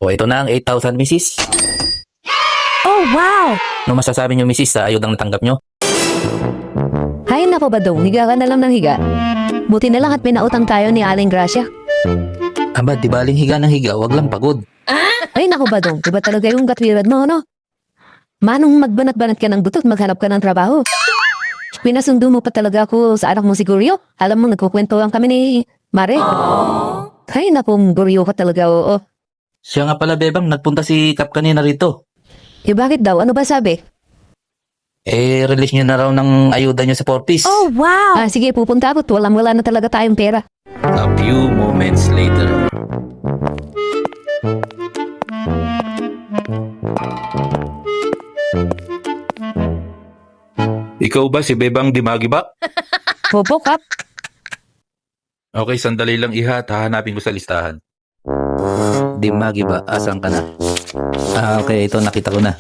O ito na ang 8,000, misis. Oh, wow! Ano masasabi niyo, misis, sa ayudang natanggap niyo? Hay nako Badong, higa ka na lang ng higa. Buti na lang at pinautang tayo ni Aling Gracia. Aba, di baling higa ng higa, wag lang pagod. Ay nako Badong, iba talaga yung katwiran mo, no? Manong magbanat-banat ka ng butot, maghanap ka ng trabaho. Pinasundo mo pa talaga ako sa anak mo si Guryo. Alam mo, nagkukwentuhan kami ni Mare. Ay nako, Guryo ka talaga, oo. Siya nga pala, Bebang, nagpunta si Kap kanina rito. Eh bakit daw? Ano ba sabi? Release niyo na raw ng ayuda niyo sa Fortis. Oh, wow! Sige, pupunta ako. Wala na talaga tayong pera. A few moments later. Ikaw ba si Bebang Dimagi ba? Popo, Kap. Okay, sandali lang iha, hahanapin ko sa listahan. Dimagi ba? Asan ka na? Okay, ito nakita ko na.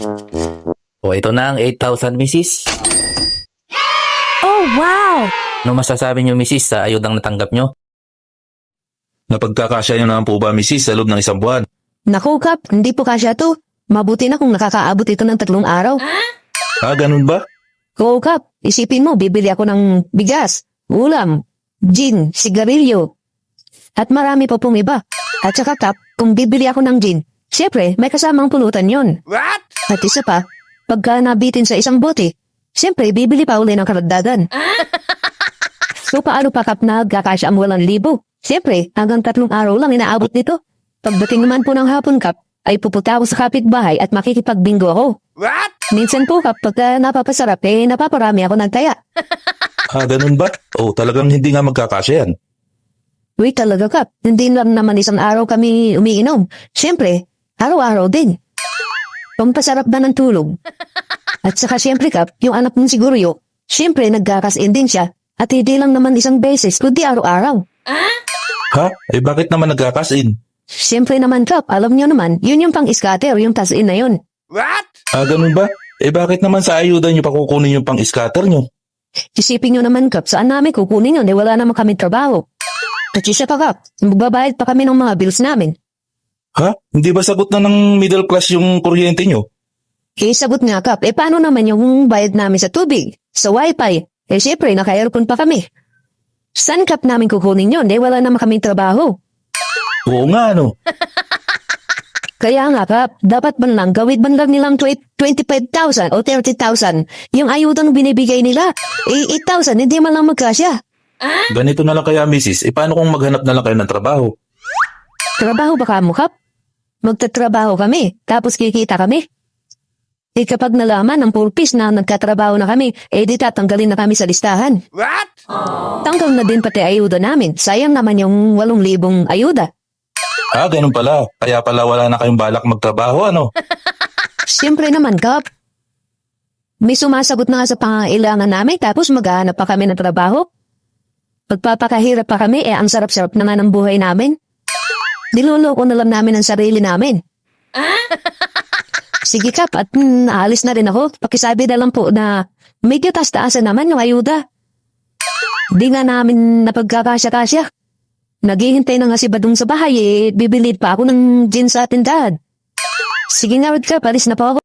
O ito na ang 8,000, misis. Oh, wow! Ano masasabi niyo, misis, sa ayudang natanggap niyo? Napagkakasya niyo naman po ba, misis, sa loob ng isang buwan? Naku, Kap, hindi po kasya to. Mabuti na kung nakakaabot ito ng 3 araw. Ganun ba? Oo, Kap. Isipin mo, bibili ako ng bigas, ulam, gin, sigarilyo, at marami pa pong iba. At saka, Kap, kung bibili ako ng gin, siyempre, may kasamang pulutan yon. What? At isa pa, pagka nabitin sa isang bote, siyempre, bibili pa uli ng karagdagan. So, paano pa, Kap, nagkakasya ang 8,000? Siyempre, hanggang 3 araw lang inaabot nito. Pagdating naman po ng hapon, Kap, ay pupunta ako sa kapitbahay at makikipagbingo ako. What? Minsan po, Kap, pagka napapasarap, napaparami ako ng taya. Ganun ba? Talagang hindi nga magkakasya yan. Uy, talaga, Kap. Hindi lang naman isang araw kami umiinom. Siyempre, araw-araw din. Pampasarap ba ng tulog? At saka siyempre, Kap, yung anak mong siguro siyempre nagkakasin din siya. At hindi lang naman isang beses, kundi araw-araw. Bakit naman nagkakasin? Siyempre naman, Kap, alam niyo naman, yun yung pang-scatter, yung tasin na yun. Ganun ba? Bakit naman sa ayuda niyo pa kukunin yung pang-scatter niyo? Isipin niyo naman, Kap, saan namin kukunin yun? Wala naman kami trabaho. At siya pa, Kap, magbabayad pa kami ng mga bills namin. Hindi ba sagot na ng middle class yung kuryente niyo? Sagot nga, Kap, paano naman yung bayad namin sa tubig, sa wifi? Siyempre, naka-aircon pa kami. Saan, Kap, namin kukunin yun? Wala naman kami trabaho. Oo nga, ano? Kaya nga, Kap, dapat man lang gawid man lang nilang 25,000 o 30,000 yung ayudang binibigay nila. 8,000, hindi man lang magkasya. Ganito na lang kaya, misis. Paano kung maghanap na lang kayo ng trabaho? Trabaho ba ka mo, Kap? Magtatrabaho kami, tapos kikita kami. Kapag nalaman ng purpose na nagkatrabaho na kami, di tatanggalin na kami sa listahan. What? Tanggal na din pati ayuda namin. Sayang naman yung 8,000 ayuda. Ganun pala. Kaya pala wala na kayong balak magtrabaho, ano? Siyempre naman, Kap. May sumasagot na nga sa pangailangan namin, tapos maghahanap pa kami ng trabaho. Pagpapakahirap pa kami, ang sarap-sarap na nga ng buhay namin. Niloloko na lang namin ang sarili namin. Sige, Kap, at aalis na rin ako. Pakisabi na lang po na may gatas-taasan naman yung ayuda. Di nga namin napagkakasya-kasya. Naghihintay na nga si Badong sa bahay, bibilid pa ako ng gin sa tindahan. Sige nga, Kap, alis na po ako.